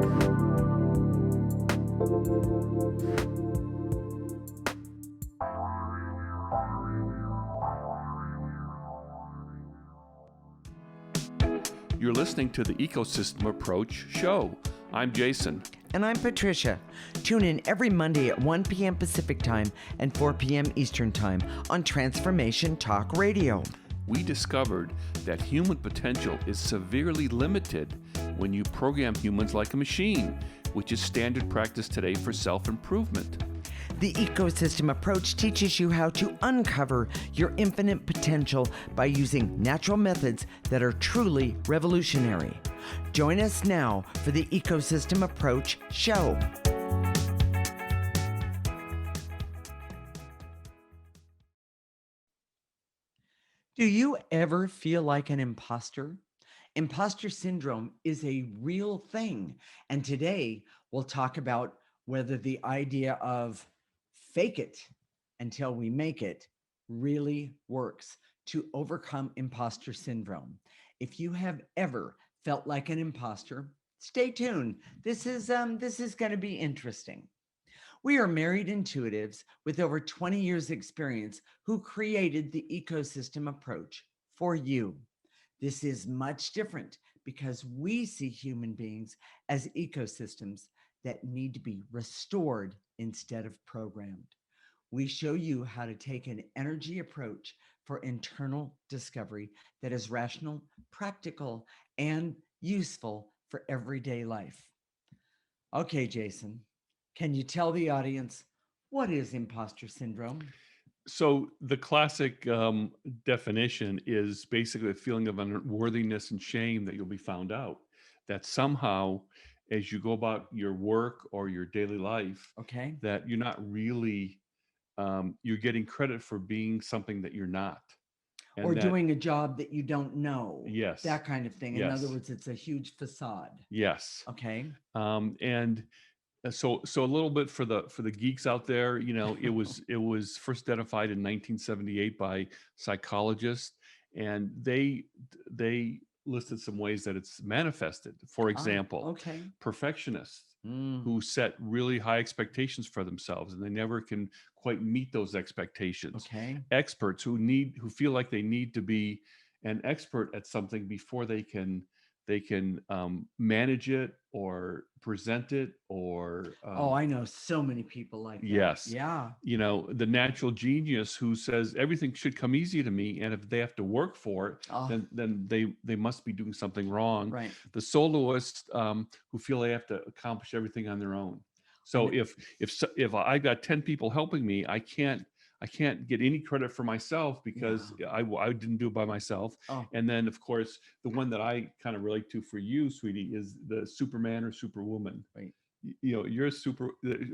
You're listening to the Ecosystem Approach show. I'm Jason. And I'm Patricia. Tune in every Monday at 1 p.m. Pacific Time and 4 p.m. Eastern Time on Transformation Talk Radio. We discovered that human potential is severely limited when you program humans like a machine, which is standard practice today for self-improvement. The Ecosystem Approach teaches you how to uncover your infinite potential by using natural methods that are truly revolutionary. Join us now for the Ecosystem Approach show. Do you ever feel like an imposter? Imposter syndrome is a real thing. And today we'll talk about whether the idea of fake it until we make it really works to overcome imposter syndrome. If you have ever felt like an imposter, stay tuned. This is going to be interesting. We are married intuitives with over 20 years experience who created the Ecosystem Approach for you. This is much different because we see human beings as ecosystems that need to be restored instead of programmed. We show you how to take an energy approach for internal discovery that is rational, practical, and useful for everyday life. Okay, Jason, can you tell the audience what is imposter syndrome? So the classic definition is basically a feeling of unworthiness and shame that you'll be found out. That somehow, as you go about your work or your daily life, okay, that you're not really, you're getting credit for being something that you're not. And or doing a job that you don't know. Yes. That kind of thing. In other words, it's a huge facade. Yes. Okay. And so a little bit for the geeks out there, you know, it was first identified in 1978 by psychologists, and they listed some ways that it's manifested. For example, perfectionists who set really high expectations for themselves and they never can quite meet those expectations. Experts who feel like they need to be an expert at something before they can manage it or present it or I know so many people like that. Yes. Yeah. You know, the natural genius who says everything should come easy to me, and if they have to work for it, then they must be doing something wrong. Right. The soloists who feel they have to accomplish everything on their own. So if I got 10 people helping me, I can't get any credit for myself because I didn't do it by myself. And then, of course, the one that I kind of relate to for you, sweetie, is the Superman or Superwoman. Right. You know, you're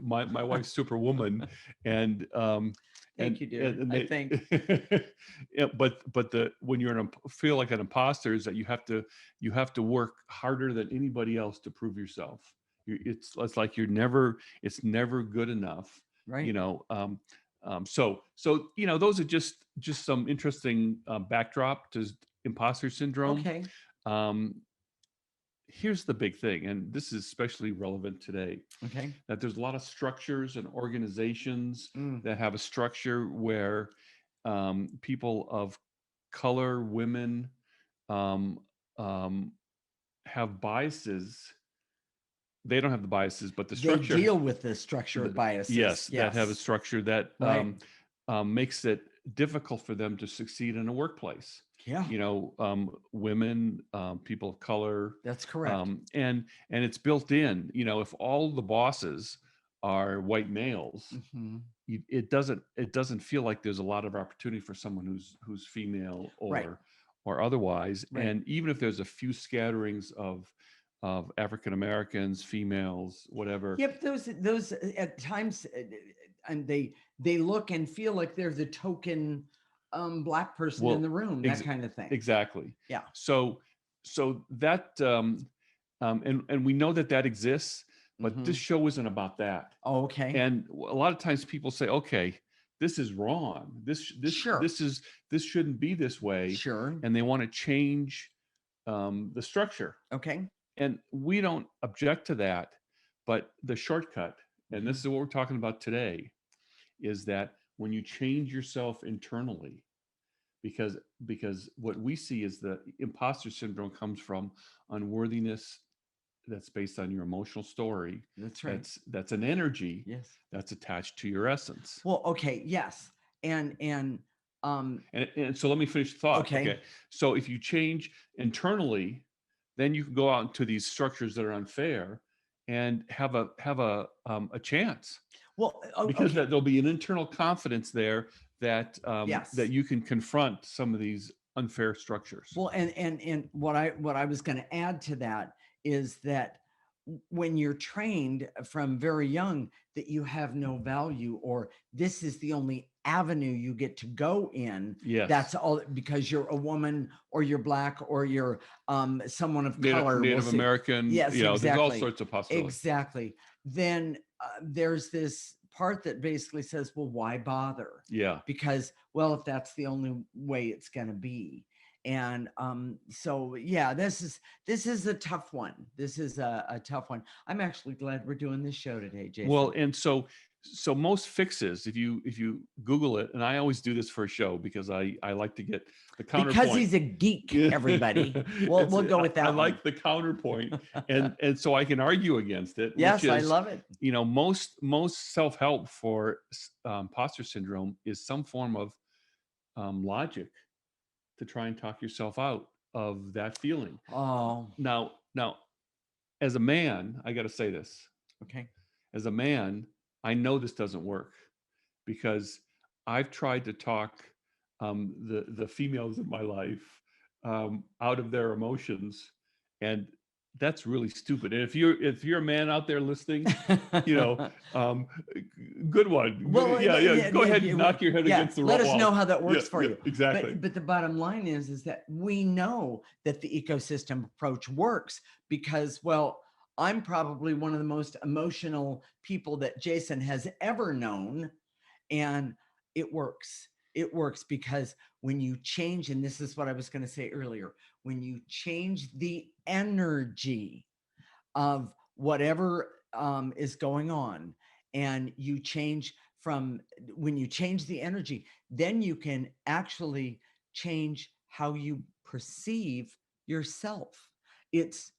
my wife's Superwoman, and thank you, dear. I think. Yeah, but when you're feel like an imposter is that you have to work harder than anybody else to prove yourself. It's like it's never good enough. Right. You know. So you know, those are just some interesting backdrop to imposter syndrome. Okay. Here's the big thing, and this is especially relevant today. Okay. That there's a lot of structures and organizations that have a structure where people of color, women, have biases. They don't have the biases, but the structure. They deal with the structure of biases. Yes, that have a structure that makes it difficult for them to succeed in a workplace. Yeah. You know, women, people of color. That's correct. And it's built in. You know, if all the bosses are white males, it doesn't feel like there's a lot of opportunity for someone who's female or otherwise. Right. And even if there's a few scatterings of African Americans, females, whatever. Yep, those at times, and they look and feel like they're the token Black person in the room, that kind of thing. Exactly. Yeah. So that and we know that exists, but this show isn't about that. Oh, okay. And a lot of times people say, okay, this is wrong. This shouldn't be this way. Sure. And they want to change the structure. Okay. and we don't object to that, but the shortcut, and this Mhm. is what we're talking about today, is that when you change yourself internally, because what we see is the imposter syndrome comes from unworthiness that's based on your emotional story. That's right. That's an energy Yes. that's attached to your essence. Well, okay, yes. And um And so let me finish the thought. okay. Okay. So if you change internally, then you can go out into these structures that are unfair and have a chance, Well, because okay. that there'll be an internal confidence there that Yes. you can confront some of these unfair structures. Well, and what I was going to add to that is that when you're trained from very young that you have no value, or this is the only avenue you get to go in, Yes. that's all because you're a woman or you're black or you're someone of color. We'll Native see. American, Yes, there's all exactly. sorts of possibilities. Exactly. Then there's this part that basically says, well, why bother? Yeah. Because, well, if that's the only way it's going to be. And so yeah, this is a tough one. This is a tough one. I'm actually glad we're doing this show today, Well, Jason. and so most fixes, if you Google it, and I always do this for a show because I like to get the Because counterpoint. he's a geek, everybody. We'll go with I that one. like the counterpoint, and so I can argue against it, which Yes, I is, love it. most self-help for imposter syndrome is some form of logic to try and talk yourself out of that feeling. Oh, Now, as a man, I got to say this. okay. As a man, I know this doesn't work because I've tried to talk the females in my life out of their emotions, and that's really stupid. And if you're a man out there listening, you know, um, good one. Well, Yeah, yeah. Go ahead and knock your head yeah. against the Let us know wall. how that Yeah, works for yeah, you. exactly. But the bottom line is that we know that the ecosystem approach works because, well, I'm probably one of the most emotional people that Jason has ever known, and it works. It works because when you change, and this is what I was going to say earlier, when you change the energy of whatever is going on, and you change from when you change the energy, then you can actually change how you perceive yourself. it's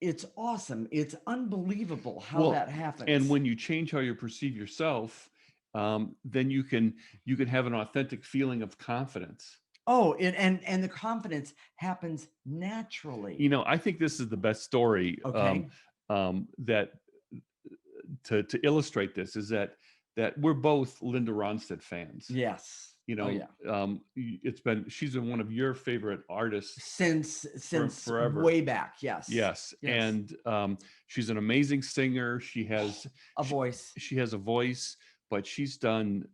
it's awesome. It's unbelievable how Well, that and happens. when you change how you perceive yourself, then you can have an authentic feeling of confidence. Oh, and the confidence happens naturally. I think this is the best story, Okay. that to illustrate this is that we're both Linda Ronstadt fans. Yes. Oh yeah. She's been one of your favorite artists Since forever. way back. Yes. Yes, Yes. and she's an amazing singer. A She, voice. she has a voice, but she's done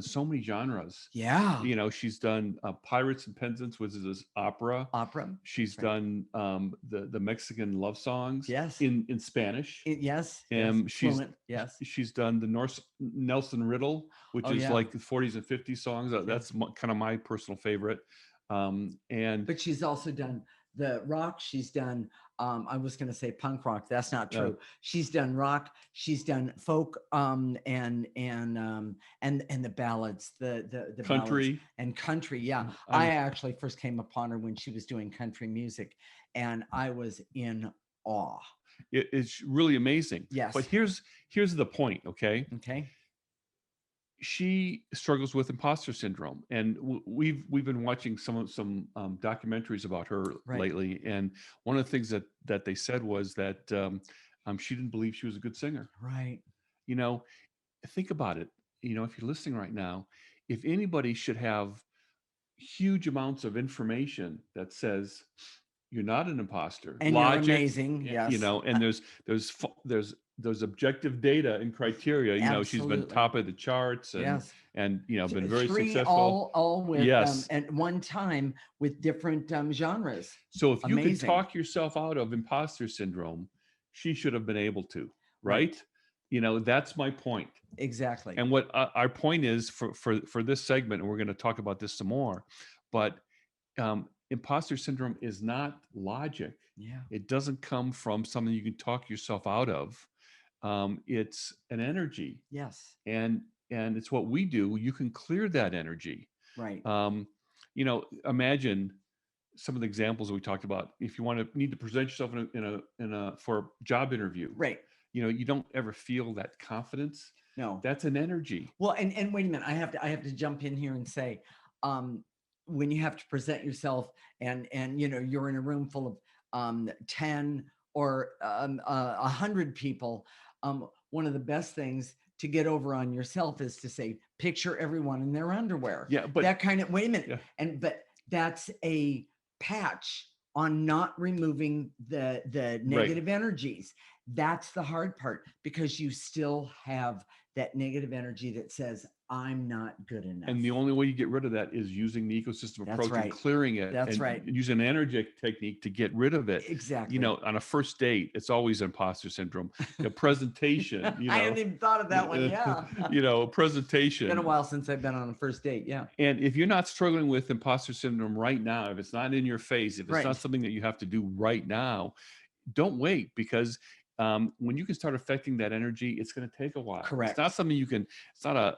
so many genres. Yeah. She's done Pirates and Penzance, which is this opera. Opera. She's That's right. done the Mexican love songs Yes. in Spanish. Yes. Yes. And Fluent. Yes. she's done the Norse Nelson Riddle, which Oh is yeah. like the 40s and 50s songs. Yeah. That's kind of my personal favorite. And But she's also done the rock. She's done I was going to say punk rock. That's not uh, true. She's done rock. She's done folk and the ballads, the ballads country. and country. Yeah. I I'm actually first came upon her when she was doing country music, and I was in awe. It's really amazing. But Yes. here's the point, okay? Okay. She struggles with imposter syndrome, and we've been watching some documentaries about her Right. lately, and one of the things that they said was that she didn't believe she was a good singer. Right. You know, think about it. If you're listening right now, if anybody should have huge amounts of information that says you're not an imposter, And you're logic, amazing. Yes. and there's objective data and criteria. She's been Absolutely. top of the charts, and Yes. been very Three successful. all with Yes. at one time with different genres. So if you could Amazing. talk yourself out of imposter syndrome, she should have been able to, Right. right? That's my point. Exactly. And what our point is for this segment, and we're going to talk about this some more, but imposter syndrome is not logic. Yeah. It doesn't come from something you can talk yourself out of. It's an energy, Yes. and it's what we do. You can clear that energy. Right. Um, Imagine some of the examples we talked about. If you need to present yourself in a for a job interview, Right. you don't ever feel that confidence. No. That's an energy. Well, and wait a minute, I have to jump in here and say, um, when you have to present yourself and you're in a room full of 10 or 100 people, one of the best things to get over on yourself is to say, picture everyone in their underwear. Yeah, but That kind of, wait a minute, yeah, but that's a patch on not removing the right. negative energies. That's the hard part, because you still have that negative energy that says, I'm not good enough. And the only way you get rid of that is using the ecosystem That's approach and right. clearing it, That's and right. using an energetic technique to get rid of it. Exactly. On a first date, it's always imposter syndrome. A presentation, I hadn't even thought of that one. Yeah. a It's been a presentation. while since I've been on a first date. Yeah. And if you're not struggling with imposter syndrome right now, if it's not in your face, if it's Right. not something that you have to do right now, don't wait, because when you can start affecting that energy, it's going to take a while. Correct. It's not something you can. It's not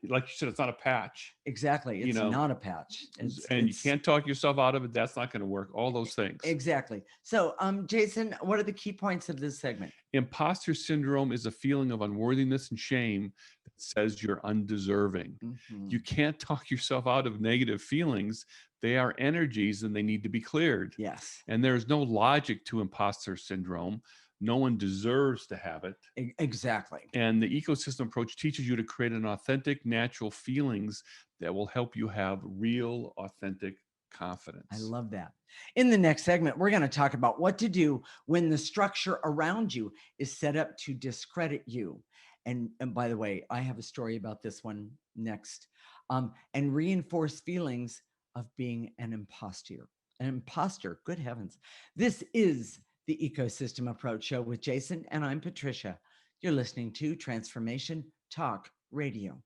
like you said. It's not a patch. Exactly. It's not a patch. And you can't talk yourself out of it. That's not going to work. All those things. Exactly. So, Jason, what are the key points of this segment? Imposter syndrome is a feeling of unworthiness and shame that says you're undeserving. Mhm. You can't talk yourself out of negative feelings. They are energies and they need to be cleared. Yes. And there's no logic to imposter syndrome. No one deserves to have it. Exactly. And the ecosystem approach teaches you to create an authentic, natural feelings that will help you have real, authentic confidence. I love that. In the next segment, we're going to talk about what to do when the structure around you is set up to discredit you. And by the way, I have a story about this one next. And reinforce feelings of being an imposter. An imposter, good heavens. This is the Ecosystem Approach Show with Jason, and I'm Patricia. You're listening to Transformation Talk Radio.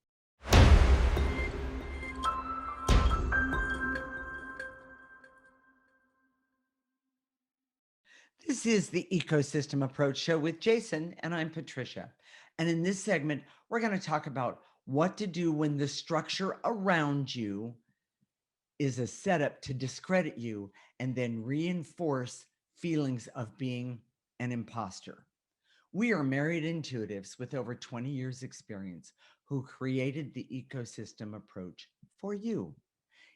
This is the Ecosystem Approach Show with Jason, and I'm Patricia. And in this segment, we're going to talk about what to do when the structure around you is a setup to discredit you and then reinforce feelings of being an imposter. We are married intuitives with over 20 years experience who created the ecosystem approach for you.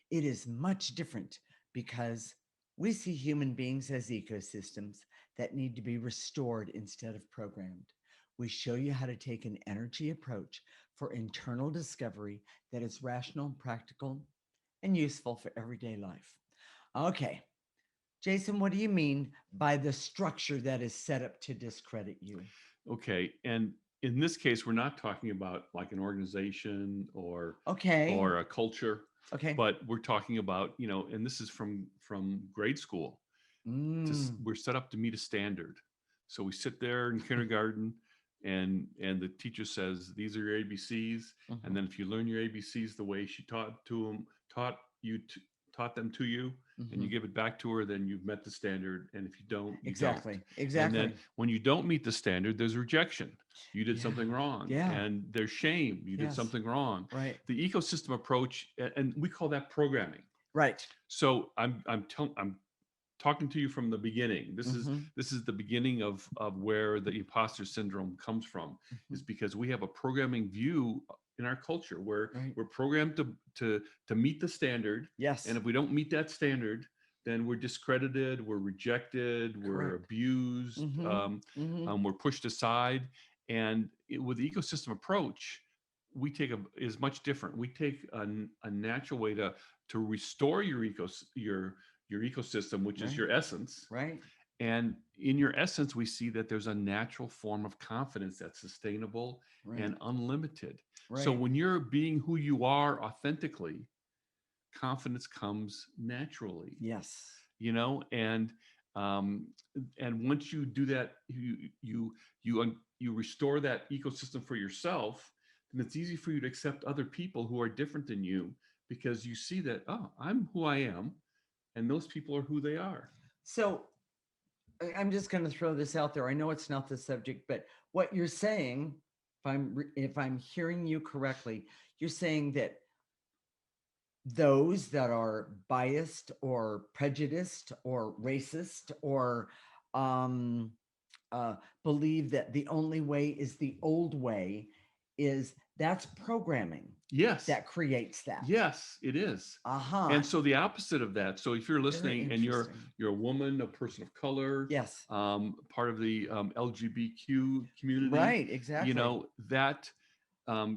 It is much different because we see human beings as ecosystems that need to be restored instead of programmed. We show you how to take an energy approach for internal discovery that is rational, practical, and useful for everyday life. Okay, Jason, what do you mean by the structure that is set up to discredit you? Okay. And in this case, we're not talking about like an organization or Okay. or a culture, Okay. but we're talking about, and this is from grade school. We're set up to meet a standard. So we sit there in kindergarten, and the teacher says, these are your ABCs. And then if you learn your ABCs the way she taught them to you, and you give it back to her, then you've met the standard. And if you don't, you Exactly. don't. Exactly. And then when you don't meet the standard, there's rejection. You did something wrong. Yeah. And there's shame. You did Yes. something wrong. Right. The ecosystem approach, and we call that programming. Right. So I'm talking to you from the beginning. This is the beginning of where the imposter syndrome comes from, is because we have a programming view in our culture where we're programmed to meet the standard. Yes. And if we don't meet that standard, then we're discredited, we're rejected, we're abused, we're pushed aside. And with the ecosystem approach, we take is much different. We take a natural way to restore your ecosystem, which is your essence. Right. And in your essence, we see that there's a natural form of confidence that's sustainable and unlimited. So when you're being who you are authentically, confidence comes naturally. Yes. And once you do that, you restore that ecosystem for yourself, then it's easy for you to accept other people who are different than you, because you see that, oh, I'm who I am. and those people are who they are. So I'm just going to throw this out there. I know it's not the subject, but what you're saying, if I'm hearing you correctly, you're saying that those that are biased or prejudiced or racist or um, uh, believe that the only way is the old way, is that's programming Yes. that creates that. Yes, it is. Uh-huh. And so the opposite of that. So if you're Very listening and interesting. you're a woman, a person of color, Yes. part of the LGBTQ community, Right. you Exactly. know that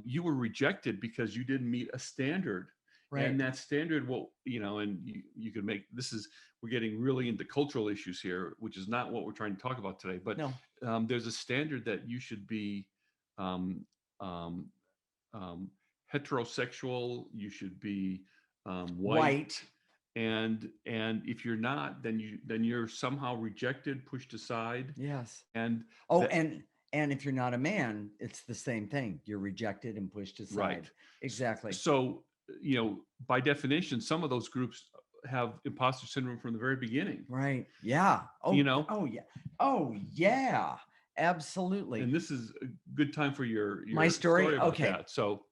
you were rejected because you didn't meet a standard. Right. And that standard, well, you know, and you could make this is we're getting really into cultural issues here, which is not what we're trying to talk about today. But No. there's a standard that you should be um, um, um, heterosexual, you should be white, White. and if you're not, then you're somehow rejected, pushed aside, Yes. and Oh, that and if you're not a man, it's the same thing. You're rejected and pushed right. aside. Exactly. So you know, by definition, some of those groups have imposter syndrome from the very beginning. Right. Yeah. You Oh, know, oh yeah. Oh yeah. Absolutely. and this is a good time for My your story. story about Okay. that. So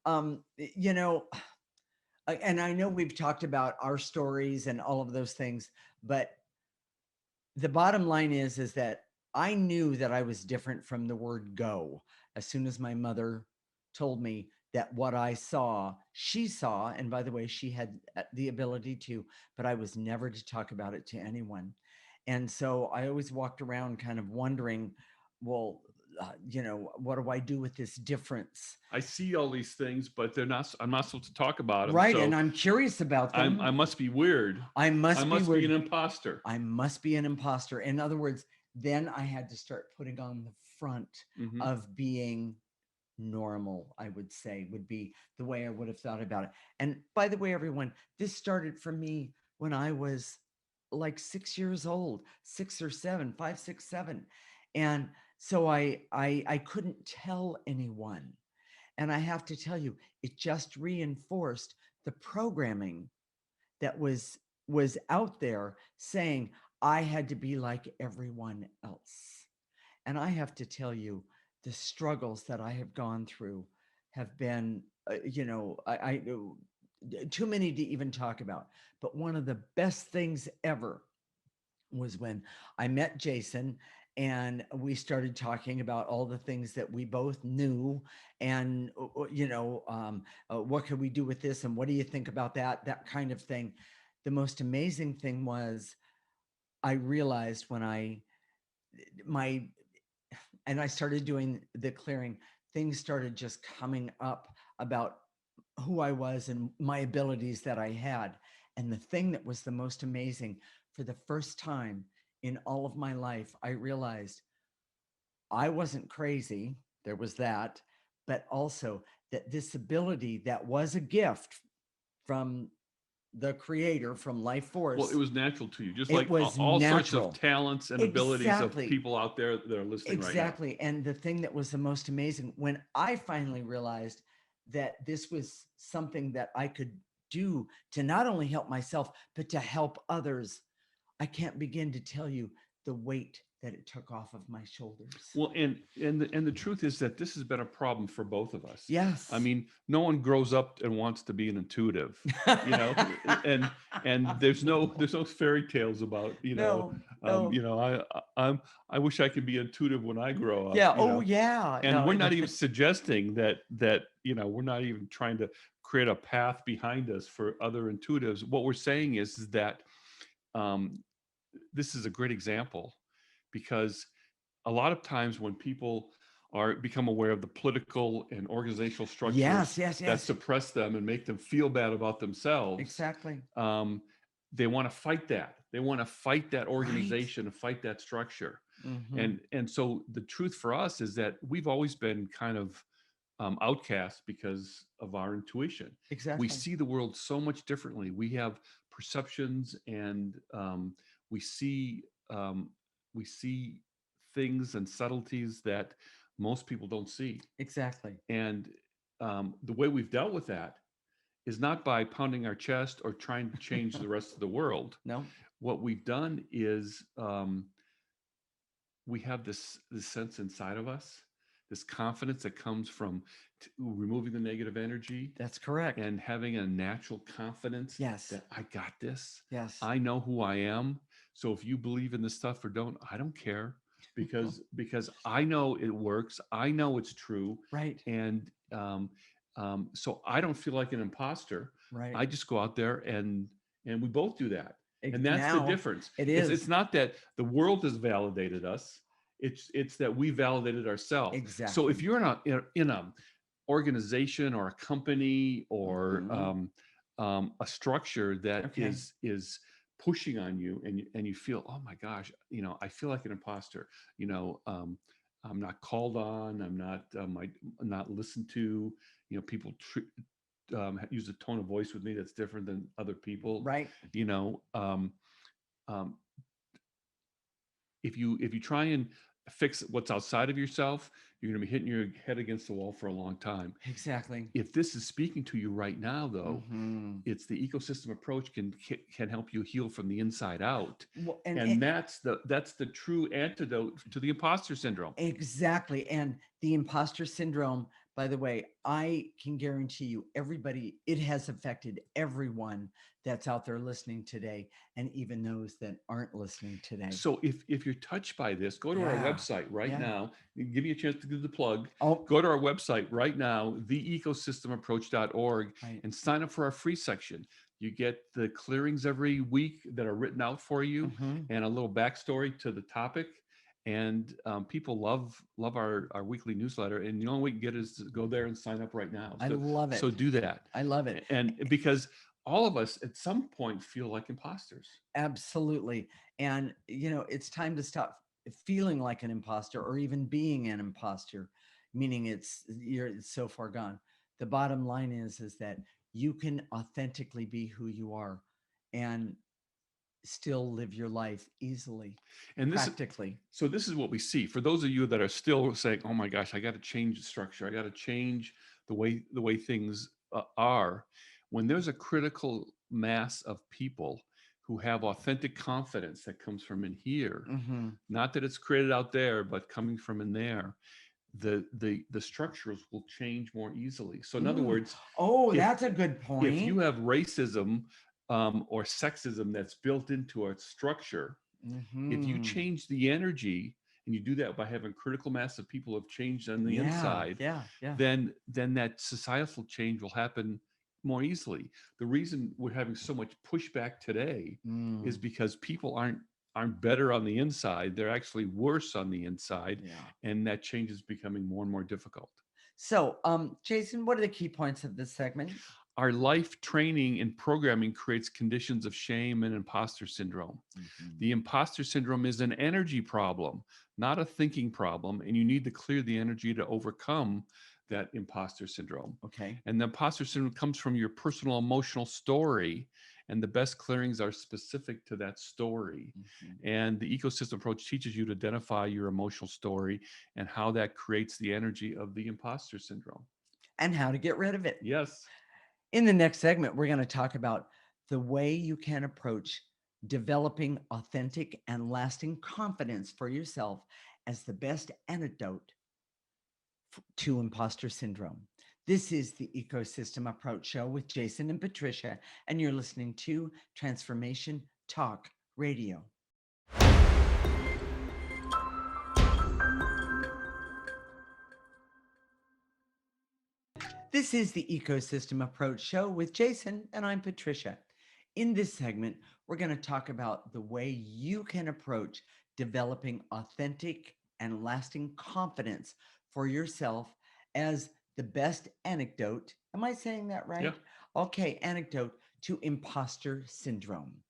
You know, and I know we've talked about our stories and all of those things, but the bottom line is that I knew that I was different from the word go as soon as my mother told me that what I saw, she saw. And by the way, she had the ability to, but I was never to talk about it to anyone. And so I always walked around kind of wondering, well, what do I do with this difference? I see all these things, but they're not. I'm not supposed to talk about them. Right. And So I'm curious about I them. must be weird. I I must be must be an weird. imposter. I must be an imposter. In other words, then I had to start putting on the front Hmm. of being normal, I would say, would be the way I would have thought about it. And by the way, everyone, this started for me when I was like 6 years old, 6 or 7, 5, 6, 7. And so I couldn't tell anyone. And I have to tell you, it just reinforced the programming that was out there saying I had to be like everyone else. And I have to tell you, the struggles that I have gone through have been, I too many to even talk about. But one of the best things ever was when I met Jason and we started talking about all the things that we both knew and what can we do with this and what do you think about that kind of thing. The most amazing thing was I realized when my and I started doing the clearing, things started just coming up about who I was and my abilities that I had. And the thing that was the most amazing, for the first time in all of my life, I realized I wasn't crazy. There was that, but also that this ability that was a gift from the creator, from life Well, it force, was natural to you, just it like was all sorts of natural. talents and abilities of Exactly. people out there that are listening right now. Exactly. And the thing that was the most amazing, when I finally realized that this was something that I could do to not only help myself, but to help others, I can't begin to tell you the weight that it took off of my shoulders. Well, and the truth is that this has been a problem for both of us. I Yes. mean, no one grows up and wants to be an intuitive, you know, and there's no fairy tales about No, no. I wish I could be intuitive when I grow up, Yeah. you Oh, know, yeah. and No. we're not even suggesting that we're not even trying to create a path behind us for other intuitives. What we're saying is that um, this is a great example because a lot of times when people are become aware of the political and organizational Yes, structures yes, that yes. suppress them and make them feel bad about themselves, Exactly. um, they want to fight that. They want to fight that Right. organization and fight that structure. Mm-hmm. And so the truth for us is that we've always been kind of outcast because of our intuition. We Exactly. see the world so much differently. We have perceptions, and we see um, we see things and subtleties that most people don't see. Exactly. And the way we've dealt with that is not by pounding our chest or trying to change the rest of the world. No. What we've done is we have this sense inside of us, this confidence that comes from removing the negative energy That's correct. and having a natural confidence Yes. that I got this. Yes. I know who I am. So if you believe in this stuff or don't, I don't care because I know it works. I know it's true. Right. And so I don't feel like an imposter. Right. I just go out there and we both do that. And that's the Now difference. it It's is. not that the world has validated us. It's that we validated ourselves. So if Exactly. you're in a organization or a company or Mhm. a structure that Okay. is pushing on you and you feel, oh my gosh, I feel like an imposter. you know um, I'm not called on. I'm not listened to. People use a tone of voice with me that's different than other people. Right. you know um, um, if you try and fix what's outside of yourself, you're going to be hitting your head against the wall for a long time. Exactly. If this is speaking to you right now, though, Mhm. it's the ecosystem approach can help you heal from the inside out. Well, And that's the true antidote to the imposter syndrome. exactly. And the imposter syndrome, by the way, I can guarantee you, everybody, it has affected everyone that's out there listening today, and even those that aren't listening today. So if you're touched by this, go to our Yeah. website right Yeah. now. Give me a chance to do the plug. Oh, Go to our website right now, theecosystemapproach.org, right. and sign up for our free section. You get the clearings every week that are written out for you Mhm. and a little backstory to the topic. And people love our weekly newsletter. And the only way you can get it is to go there and sign up right now. I So love so it. do that. I love it. And because all of us at some point feel like imposters. Absolutely. And, it's time to stop feeling like an imposter or even being an imposter, meaning it's so far gone. The bottom line is that you can authentically be who you are and still live your life easily, And practically. this is what we see. For those of you that are still saying, "Oh my gosh, I got to change the structure. I got to change the way things are." When there's a critical mass of people who have authentic confidence that comes from in here, Hmm. not that it's created out there, but coming from in there, the structures will change more easily. So in other Mm. words, Oh, if that's a good if you point. have racism or sexism that's built into a structure, if you Hmm. change the energy, and you do that by having critical mass of people who have changed on the Yeah, inside, yeah, yeah. then that societal change will happen more easily. The reason we're having so much pushback today is Mm, because people aren't better on the inside. They're actually worse on the inside, yeah. and that change is becoming more and more difficult. So, Jason, what are the key points of this segment? Our life training and programming creates conditions of shame and imposter syndrome. Mhm. The imposter syndrome is an energy problem, not a thinking problem, and you need to clear the energy to overcome that imposter syndrome. Okay. And the imposter syndrome comes from your personal emotional story, and the best clearings are specific to that story. Mhm. And the ecosystem approach teaches you to identify your emotional story and how that creates the energy of the imposter syndrome. And how to get rid of it. Yes. In the next segment, we're going to talk about the way you can approach developing authentic and lasting confidence for yourself as the best antidote to imposter syndrome. This is the Ecosystem Approach Show with Jason and Patricia, and you're listening to Transformation Talk Radio. This is the Ecosystem Approach Show with Jason, and I'm Patricia. In this segment, we're going to talk about the way you can approach developing authentic and lasting confidence for yourself as the best anecdote. Am I saying that Yeah. right? Okay, anecdote to imposter syndrome.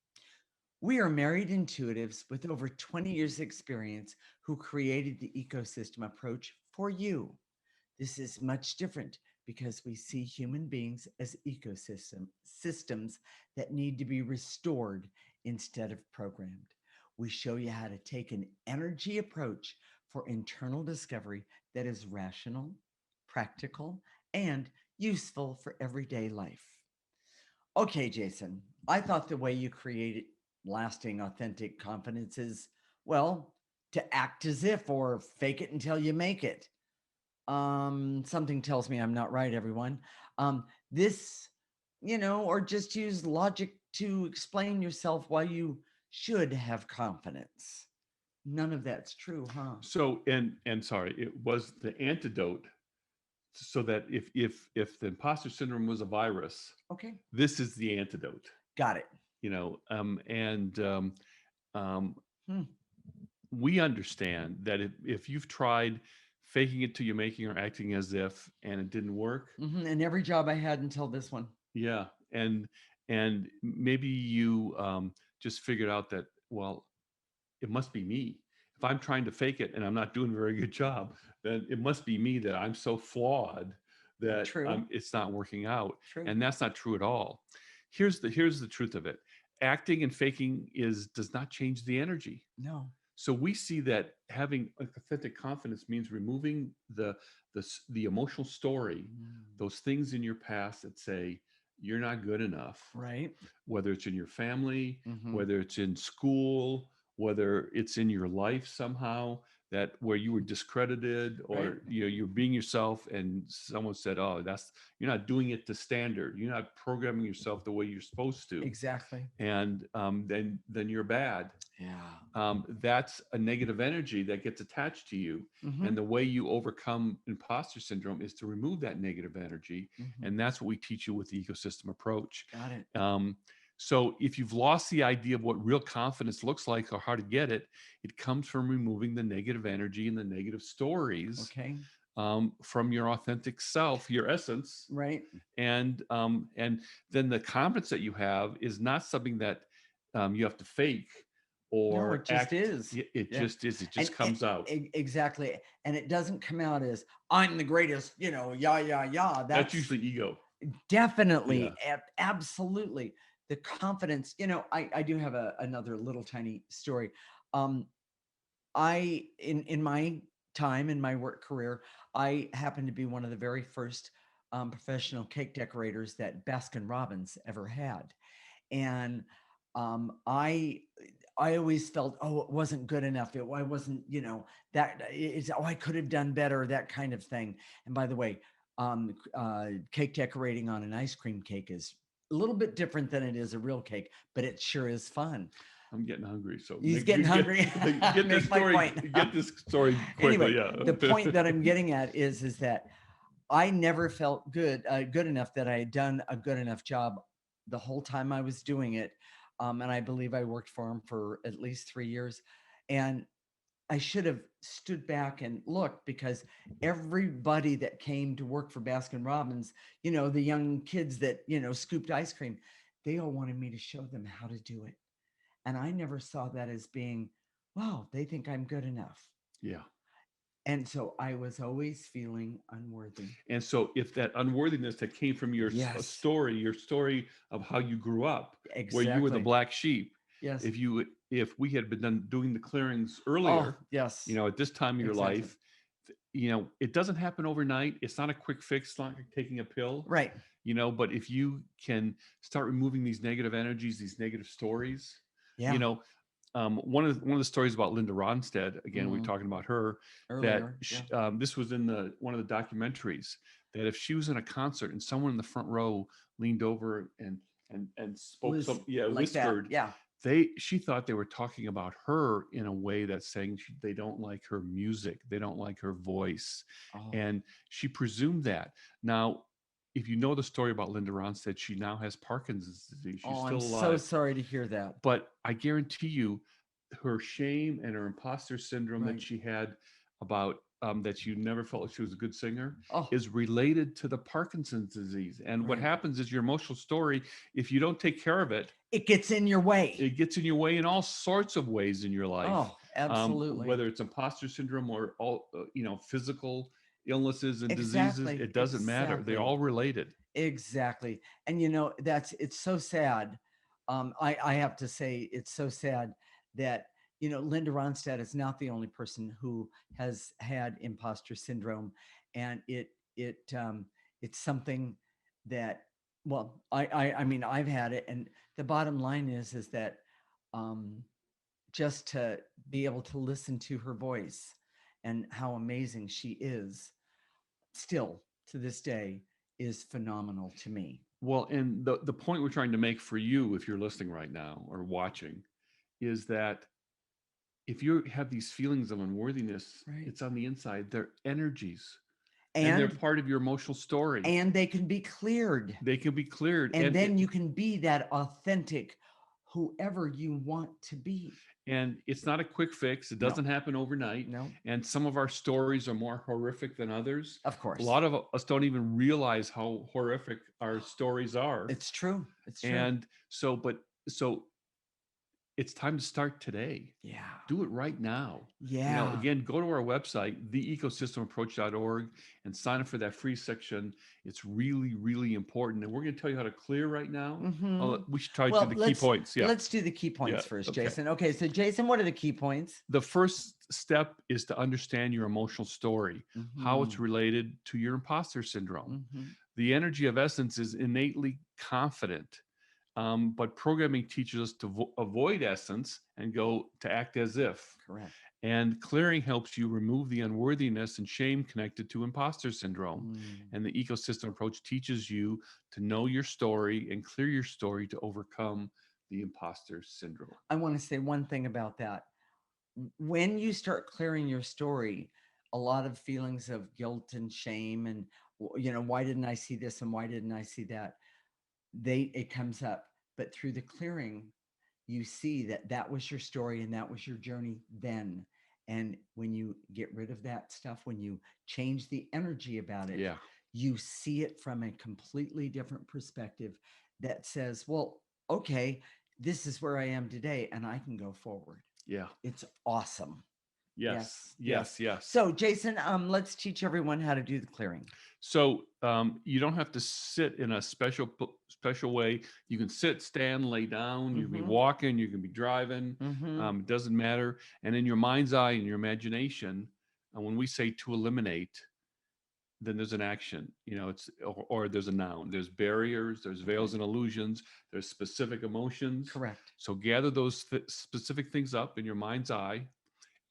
We are married intuitives with over 20 years' experience who created the ecosystem approach for you. This is much different because we see human beings as systems that need to be restored instead of programmed. We show you how to take an energy approach for internal discovery that is rational, practical, and useful for everyday life. Okay, Jason, I thought the way you create lasting, authentic confidence is, well, to act as if or fake it until you make it. Something tells me I'm not right, everyone. This, or just use logic to explain yourself why you should have confidence. None of that's true, huh? So, and sorry, it was the antidote, so that if the imposter syndrome was a virus, Okay, this is the antidote. got it. And um, Hmm. we understand that if you've tried faking it till you're making or acting as if and it didn't work, And every job I had until this one. yeah, and maybe you just figured out that, well, it must be me. If I'm trying to fake it and I'm not doing a very good job, then it must be me, that I'm so flawed that True, it's not working out. true. And that's not true at all. Here's the truth of it. Acting and faking does not change the energy. No. So we see that having authentic confidence means removing the emotional story, Mm. those things in your past that say you're not good enough, Right. whether it's in your family, Hmm. whether it's in school, whether it's in your life somehow, that where you were discredited, Right. or you're being yourself and someone said, oh, that's, you're not doing it to standard, you're not programming yourself the way you're supposed to, Exactly. and then you're bad. Yeah. That's a negative energy that gets attached to you. Hmm. And the way you overcome imposter syndrome is to remove that negative energy. Hmm. And that's what we teach you with the ecosystem approach. Got it. Um, so if you've lost the idea of what real confidence looks like or how to get it, it comes from removing the negative energy and the negative stories Okay. from your authentic self, your essence. Right. And then the confidence that you have is not something that you have to fake No, or it just act. is. It Yeah. just is. It And just comes out. exactly. And it doesn't come out as I'm the greatest, yeah, yeah, yeah. That's That's usually ego. Yeah. definitely, absolutely the confidence. I do have another little tiny story. Um, in my time in my work career, I happened to be one of the very first professional cake decorators that Baskin Robbins ever had. And I always felt, oh, it wasn't good enough. I wasn't, that it's, oh, I could have done better, that kind of thing. And by the way, cake decorating on an ice cream cake is a little bit different than it is a real cake, but it sure is fun. I'm getting hungry. So He's getting hungry. get this Make my story. point. Get this story quickly. Anyway, Yeah. the point that I'm getting at is that I never felt good enough that I had done a good enough job the whole time I was doing it. And I believe I worked for him for at least 3 years. And I should have stood back and looked, because everybody that came to work for Baskin Robbins, the young kids that, scooped ice cream, they all wanted me to show them how to do it. And I never saw that as being, wow, they think I'm good enough. Yeah. And so I was always feeling unworthy. And so if that unworthiness that came from Yes, story, your story of how you grew up, where you were the exactly. black sheep, Yes. if we had been doing the clearings Oh, earlier, yes, at this time of your exactly. life, it doesn't happen overnight. It's not a quick fix. It's not like taking a pill, Right. but if you can start removing these negative energies, these negative stories, you Yeah. know, one of the stories about Linda Ronstadt, again, we are Mm, talking about her, that earlier. Yeah. this was in one of the documentaries, that if she was in a concert and someone in the front row leaned over and spoke Was some, yeah, like that. whispered, Yeah. she thought they were talking about her in a way that's saying they don't like her music, they don't like her voice, Oh. and she presumed that. Now, if you know the story about Linda Ronstadt, she now has Parkinson's disease. She's Oh, still I'm so alive, sorry to hear that. but I guarantee you, her shame and her imposter syndrome that Right. she had about that she never felt like she was a good singer Oh, is related to the Parkinson's disease. And what right. happens is your emotional story, if you don't take care of it, It gets in your way. it gets in your way in all sorts of ways in your life, Oh, absolutely. whether it's imposter syndrome or all physical illnesses and diseases. Exactly. It doesn't matter. They're Exactly. all related. Exactly. And it's so sad. I have to say it's so sad that, Linda Ronstadt is not the only person who has had imposter syndrome. And it's something that Well, I mean, I've had it, and the bottom line is that um, just to be able to listen to her voice and how amazing she is, still to this day, is phenomenal to me. Well, and the point we're trying to make for you, if you're listening right now or watching, is that if you have these feelings of unworthiness, Right. it's on the inside. They're energies, and they're And part of your emotional story. they can be cleared, They can be cleared, and then you can be that authentic whoever you want to be. and it's not a quick fix. It No, doesn't happen overnight. no, And some of our stories are more horrific than others. of A course. lot of us don't even realize how horrific our stories are. It's true. It's true. And so it's time to start today. Yeah. Do it right now. Yeah. Again, go to our website, theecosystemapproach.org, and sign up for that free section. It's really, really important. And we're going to tell you how to clear right now. Mhm. We should try to Well, do the key points. Yeah. let's do the key Yeah. points first, Okay. Jason. Okay, so Jason, what are the key points? The first step is to understand your emotional story, how it's Mhm. related to your imposter syndrome. Mhm. The energy of essence is innately confident. But programming teaches us to avoid essence and go to act as if. Correct. And clearing helps you remove the unworthiness and shame connected to imposter syndrome. Mm. And the ecosystem approach teaches you to know your story and clear your story to overcome the imposter syndrome. I want to say one thing about that. When you start clearing your story, a lot of feelings of guilt and shame and why didn't I see this and why didn't I see that? It comes up, but through the clearing, you see that that was your story and that was your journey then. And when you get rid of that stuff, when you change the energy about it, Yeah. you see it from a completely different perspective that says, well, okay, this is where I am today and I can go forward. Yeah. It's awesome. Yes. Yes, Yes. yes. Yes. So, Jason, let's teach everyone how to do the clearing. So you don't have to sit in a special way. You can sit, stand, lay down. You can be Mm-hmm. walking. You can be driving. Mm-hmm. It doesn't matter. And in your mind's eye and your imagination, when we say to eliminate, then there's an action. Or there's a noun. There's barriers. There's veils and illusions. There's specific emotions. Correct. So gather those specific things up in your mind's eye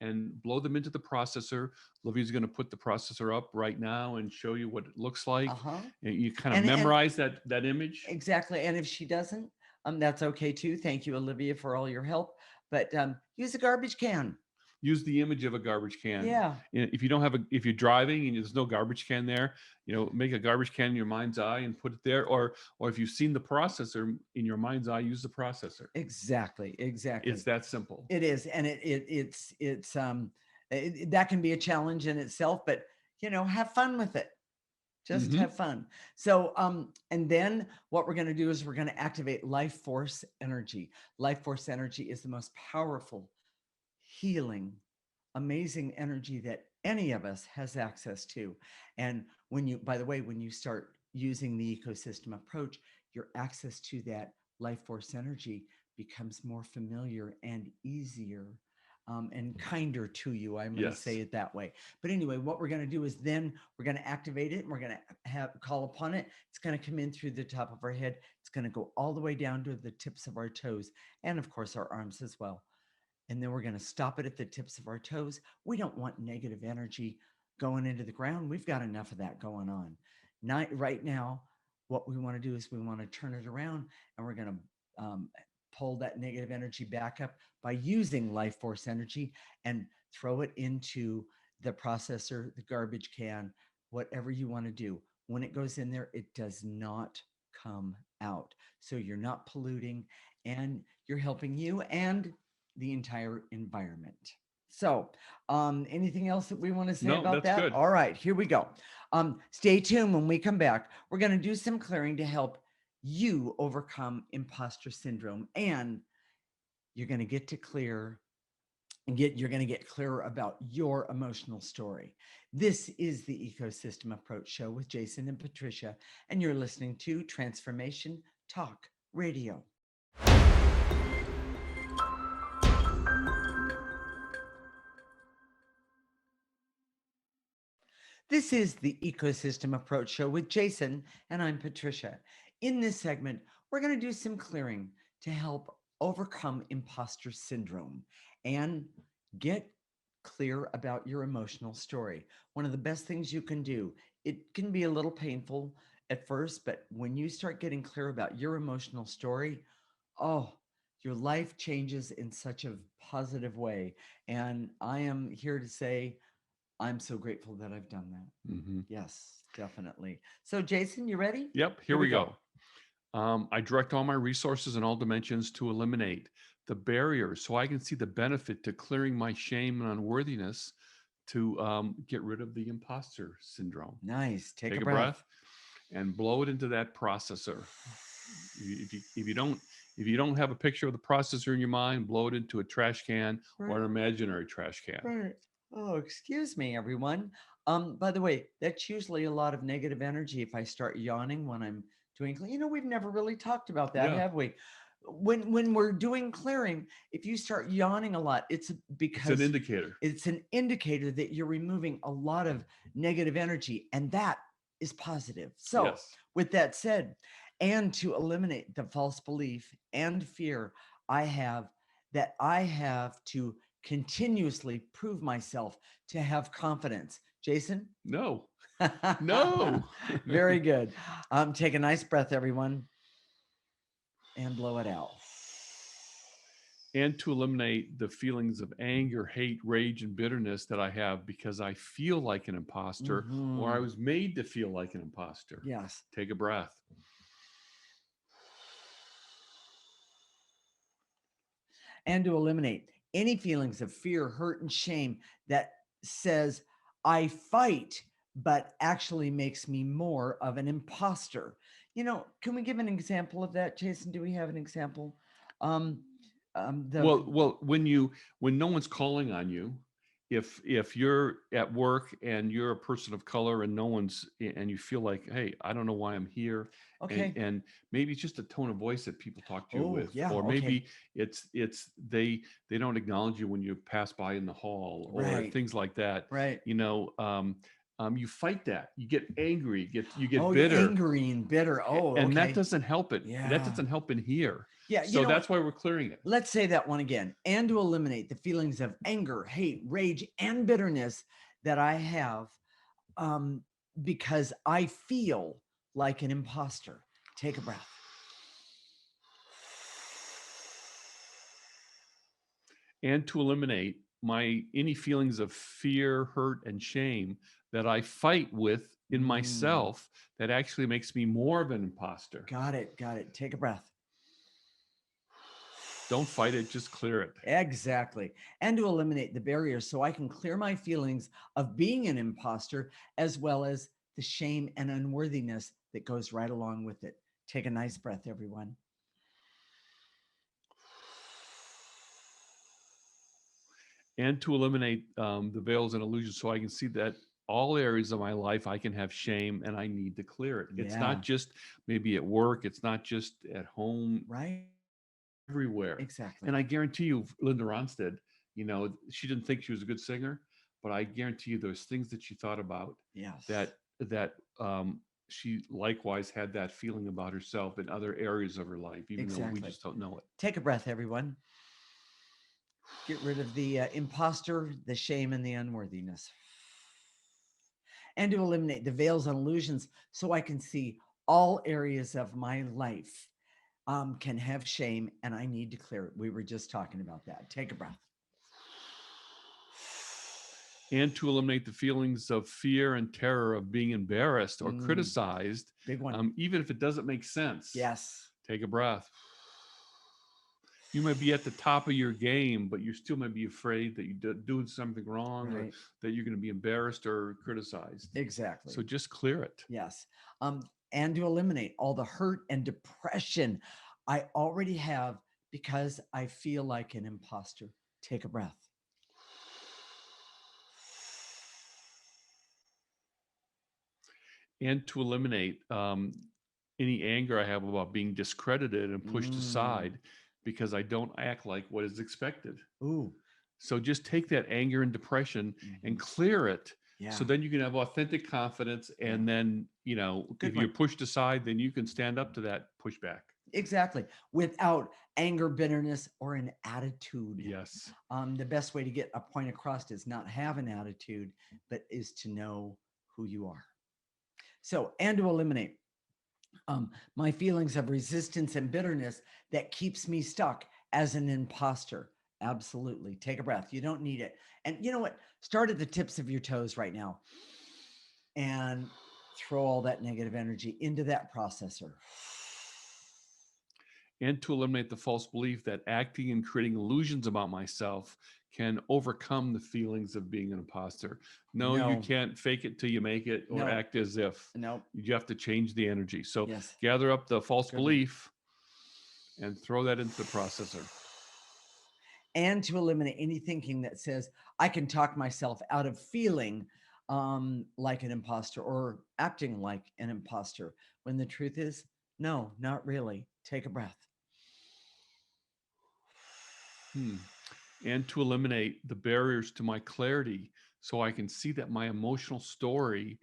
and blow them into the processor. Olivia's going to put the processor up right now and show you what it looks like. Uh-huh. And you kind of And memorize that image. exactly. And if she doesn't, that's okay too. Thank you, Olivia, for all your help. But use a garbage can. Use the image of a garbage can. Yeah. If you don't have if you're driving and there's no garbage can there, make a garbage can in your mind's eye and put it there. Or if you've seen the processor in your mind's eye, use the processor. Exactly. Exactly. It's that simple. It is, and that can be a challenge in itself. But have fun with it. Just have fun. So, and then what we're going to do is we're going to activate life force energy. Life force energy is the most powerful, healing, amazing energy that any of us has access to. And by the way, when you start using the ecosystem approach, your access to that life force energy becomes more familiar and easier. And kinder to you. I'm going to say it that way. But anyway, what we're going to do is then we're going to activate it and we're going to call upon it. It's going to come in through the top of our head. It's going to go all the way down to the tips of our toes and, of course, our arms as well. And then we're going to stop it at the tips of our toes. We don't want negative energy going into the ground. We've got enough of that going on. Right now, what we want to do is we want to turn it around and we're going to pull that negative energy back up by using life force energy and throw it into the processor, the garbage can, whatever you want to do. When it goes in there, it does not come out. So you're not polluting and you're helping you and the entire environment. So, anything else that we want to say about that? Good. All right, here we go. Stay tuned. When we come back, we're going to do some clearing to help you overcome imposter syndrome, and you're going to get to clear and you're going to get clearer about your emotional story. This is the Ecosystem Approach Show with Jason and Patricia, and you're listening to Transformation Talk Radio. This is the Ecosystem Approach Show with Jason, and I'm Patricia. In this segment, we're going to do some clearing to help overcome imposter syndrome and get clear about your emotional story. One of the best things you can do, it can be a little painful at first, but when you start getting clear about your emotional story, oh, your life changes in such a positive way. And I am here to say, I'm so grateful that I've done that. Hmm. Yes, definitely. So, Jason, you ready? Yep, here Here we we go. go. I direct all my resources in all dimensions to eliminate the barriers so I can see the benefit to clearing my shame and unworthiness to get rid of the imposter syndrome. Nice. Take a Take a breath. breath and blow it into that processor. If you don't have a picture of the processor in your mind, blow it into a trash can or Right. an imaginary trash can. Right. Oh, excuse me, everyone. By the way, that's usually a lot of negative energy if I start yawning when I'm doing we've never really talked about that, Yeah, have we? When we're doing clearing, if you start yawning a lot, it's it's an because indicator. it's an indicator that you're removing a lot of negative energy, and that is positive. So, Yes. with that said, and to eliminate the false belief and fear I have to continuously prove myself to have confidence. Jason? No. No. Very good. Take a nice breath, everyone, and blow it out. And to eliminate the feelings of anger, hate, rage, and bitterness that I have because I feel like an imposter or I Mhm. was made to feel like an imposter. Yes. Take a breath. And to eliminate any feelings of fear, hurt, and shame that says I fight, but actually makes me more of an imposter. Can we give an example of that, Jason? Do we have an example? Um, the Well, when no one's calling on you, if you're at work and you're a person of color and no one's and you feel like, hey, I don't know why I'm here, Okay. and maybe it's just a tone of voice that people talk to you Oh, with, yeah. or Okay. maybe it's they don't acknowledge you when you pass by in the hall or Right. things like that. Right. You know, you fight that. You get angry. You get Oh, you're bitter, angry and bitter. Oh, and that okay. doesn't help it. That Yeah. doesn't help in here. Yeah. So that's why we're clearing it. Let's say that one again. And to eliminate the feelings of anger, hate, rage, and bitterness that I have um, because I feel like an imposter. Take a breath. And to eliminate my any feelings of fear, hurt, and shame that I fight with in Mm, myself that actually makes me more of an imposter. got it. Got it. Take a breath. Don't fight it, just clear it. Exactly. And to eliminate the barriers so I can clear my feelings of being an imposter as well as the shame and unworthiness that goes right along with it. Take a nice breath, everyone. And to eliminate the veils and illusions so I can see that all areas of my life I can have shame and I need to clear it. It's Yeah. not just maybe at work, it's not just at home, Right. everywhere. Exactly. And I guarantee you, Linda Ronstadt, she didn't think she was a good singer, but I guarantee you there's things that she thought about Yes. that she likewise had that feeling about herself in other areas of her life, even though we Exactly. just don't know it. Take a breath, everyone. Get rid of the imposter, the shame, and the unworthiness. And to eliminate the veils and illusions so I can see all areas of my life can have shame and I need to clear it. We were just talking about that. Take a breath. And to eliminate the feelings of fear and terror of being embarrassed or Mm, criticized, big one. even if it doesn't make sense. Yes. Take a breath. You might be at the top of your game, but you still might be afraid that you're doing something wrong or Right. that you're going to be embarrassed or criticized. Exactly. So just clear it. Yes. And to eliminate all the hurt and depression I already have because I feel like an imposter. Take a breath. And to eliminate any anger I have about being discredited and pushed Mm. aside because I don't act like what is expected. Ooh. So just take that anger and depression and Mhm. clear it So Yeah. then you can have authentic confidence, Yeah. and then, if Good you're one. pushed aside, then you can stand up to that pushback. Exactly. Without anger, bitterness, or an attitude. Yes. The best way to get a point across is not have an attitude, but is to know who you are. So, and to eliminate my feelings of resistance and bitterness that keeps me stuck as an imposter. Absolutely. Take a breath. You don't need it. And you know what? Start at the tips of your toes right now and throw all that negative energy into that processor. And to eliminate the false belief that acting and creating illusions about myself can overcome the feelings of being an imposter. No, you No, can't fake it till you make it or no, act as if. no. You have to change the energy. So Yes. gather up the false Good one. belief and throw that into the processor. And to eliminate any thinking that says I can talk myself out of feeling like an imposter or acting like an imposter, when the truth is, no, not really. Take a breath. Hmm. And to eliminate the barriers to my clarity so I can see that my emotional story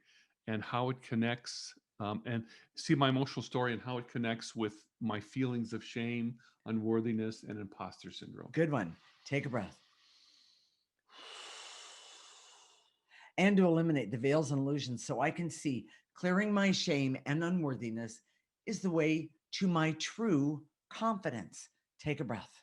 and how it connects, and see my emotional story and how it connects with my feelings of shame, unworthiness, and imposter syndrome. Good one. Take a breath. And to eliminate the veils and illusions so I can see clearing my shame and unworthiness is the way to my true confidence. Take a breath.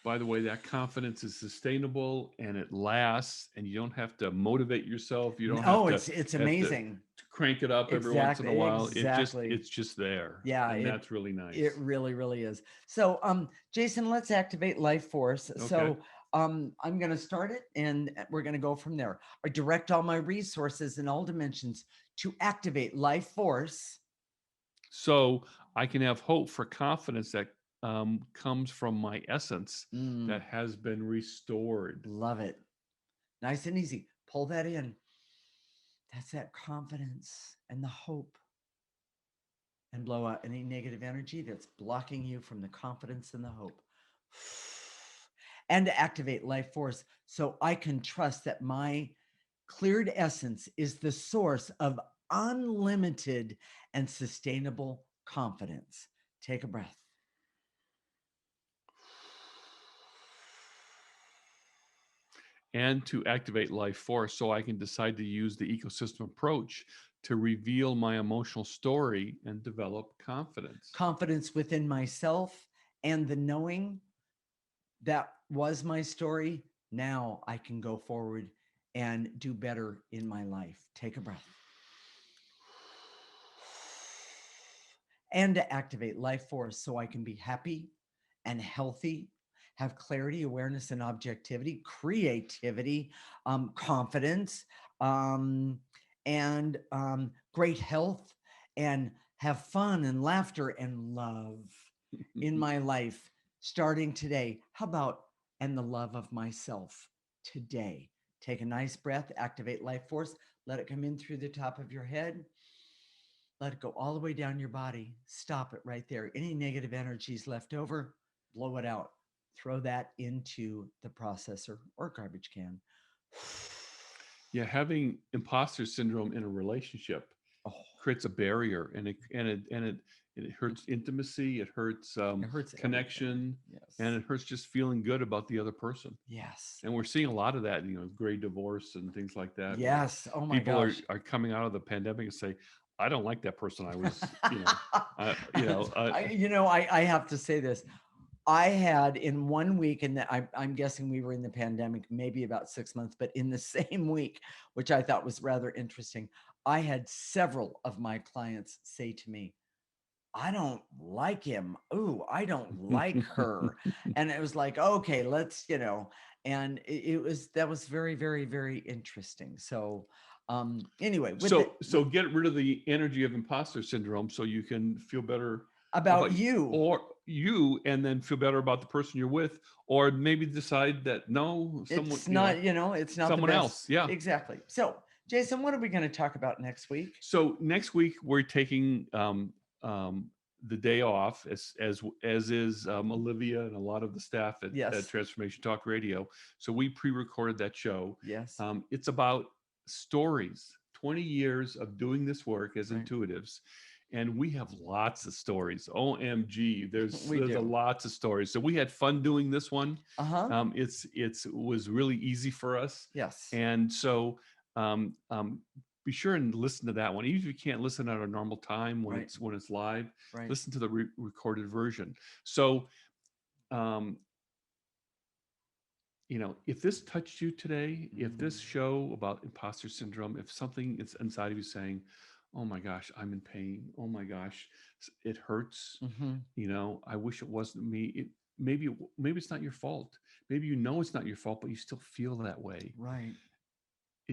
By the way, that confidence is sustainable and it lasts, and you don't have to motivate yourself. You don't Oh, it's have to amazing. crank it up every once in a Exactly, while. exactly. It's just there, Yeah, and it that's really it nice. really, really is. So, Jason, let's activate life force. Okay. So, I'm going to start it, and we're going to go from there. I direct all my resources in all dimensions to activate life force. So I can have hope for confidence that comes from my essence that Mm, has been restored. love it. Nice and easy. Pull that in. That's that confidence and the hope, and blow out any negative energy that's blocking you from the confidence and the hope. And to activate life force so I can trust that my cleared essence is the source of unlimited and sustainable confidence. Take a breath. And to activate life force so I can decide to use the ecosystem approach to reveal my emotional story and develop confidence. Confidence within myself and the knowing that was my story. Now I can go forward and do better in my life. Take a breath. And to activate life force so I can be happy and healthy, have clarity, awareness, and objectivity, creativity, confidence, um, and great health, and have fun and laughter and love in my life starting today. How about, and the love of myself today? Take a nice breath, activate life force, let it come in through the top of your head. Let it go all the way down your body. Stop it right there. Any negative energies left over, blow it out. Throw that into the processor or garbage can. Yeah, having imposter syndrome in a relationship Oh, creates a barrier, and it hurts intimacy, it hurts it hurts everything. connection, and Yes. it hurts just feeling good about the other person. Yes. And we're seeing a lot of that, great divorce and things like that, where Yes. Oh my people gosh. are coming out of the pandemic and say, I don't like that person I was, you know, I have to say this. I had in 1 week, and I'm guessing we were in the pandemic, maybe about 6 months, but in the same week, which I thought was rather interesting, I had several of my clients say to me, I don't like him. Ooh, I don't like her. And it was like, okay, and that was very, very, very interesting. So, anyway, with it, so get rid of the energy of imposter syndrome so you can feel better about about you, or you, and then feel better about the person you're with, or maybe decide that no, it's not, it's not the someone best. else. Yeah. Exactly. So, Jason, what are we going to talk about next week? So next week we're taking the day off, as is Olivia and a lot of the staff at Yes. Transformation Talk Radio. So we pre-recorded that show. Yes. It's about stories, 20 years of doing this work as Right. intuitives. And we have lots of stories. OMG, there's We do. lots of stories. So we had fun doing this one. Uh-huh. It was really easy for us. Yes. And so be sure and listen to that one. Even if you can't listen at a normal time when Right. it's live, Right. listen to the recorded version. So, if this touched you today, if this show about imposter syndrome, if something is inside of you saying, "Oh my gosh, I'm in pain. Oh my gosh, it hurts. I wish it wasn't me." Maybe it's not your fault. Maybe it's not your fault, but you still feel that way. Right.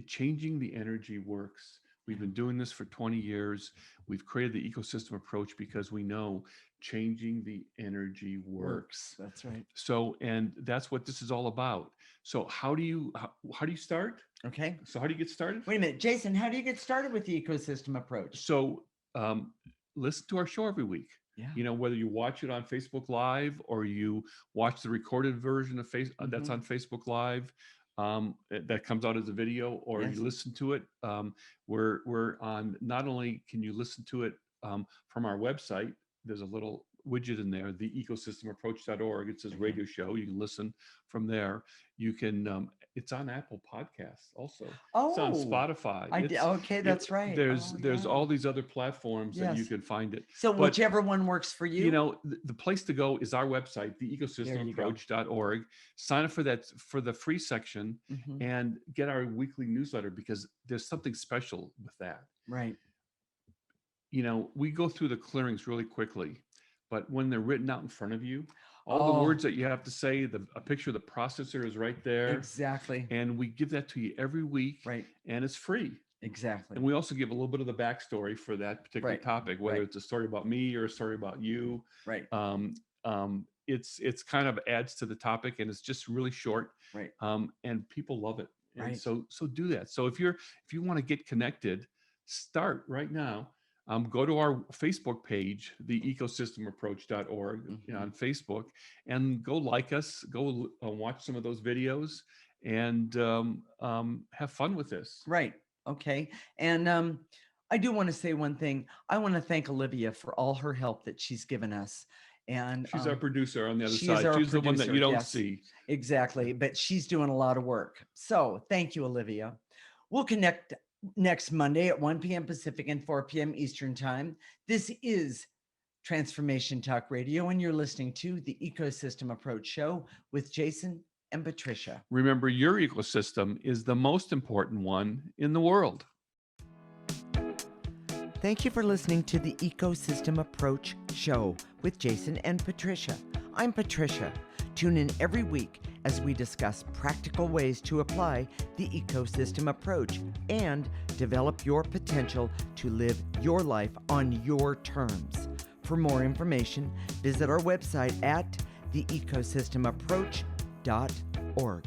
Changing the energy works. We've been doing this for 20 years. We've created the ecosystem approach because we know changing the energy works. That's right. So, and that's what this is all about. So how do you start? Okay. So how do you get started? Wait a minute, Jason, how do you get started with the ecosystem approach? So listen to our show every week. Yeah. Whether you watch it on Facebook Live or you watch the recorded version of that's on Facebook Live, that comes out as a video, or Yes. you listen to it. We're on, not only can you listen to it from our website, there's a little widget in there, the ecosystemapproach.org. It says radio show. You can listen from there. You can, it's on Apple Podcasts also. Oh, it's on Spotify. Okay, that's right. There's all these other platforms that you can find it. So whichever one works for you. The place to go is our website, theecosystemapproach.org. Sign up for the free section and get our weekly newsletter, because there's something special with that. Right. We go through the clearings really quickly, but when they're written out in front of you, all the words that you have to say, a picture of the processor is right there. Exactly. And we give that to you every week. Right. And it's free. Exactly. And we also give a little bit of the backstory for that particular topic, whether it's a story about me or a story about you. Right. It's kind of adds to the topic, and it's just really short. Right. And people love it. And Right. so do that. So if you want to get connected, start right now. Go to our Facebook page, the ecosystemapproach.org on Facebook, and go like us, go watch some of those videos, and have fun with this. Right. Okay. And I do want to say one thing. I want to thank Olivia for all her help that she's given us. And she's our producer on the other she's side. She's the one that you don't yes, see. Exactly. But she's doing a lot of work. So thank you, Olivia. We'll connect next Monday at 1 p.m. Pacific and 4 p.m. Eastern Time. This is Transformation Talk Radio, and you're listening to the Ecosystem Approach Show with Jason and Patricia. Remember, your ecosystem is the most important one in the world. Thank you for listening to the Ecosystem Approach Show with Jason and Patricia. I'm Patricia. Tune in every week as we discuss practical ways to apply the ecosystem approach and develop your potential to live your life on your terms. For more information, visit our website at theecosystemapproach.org.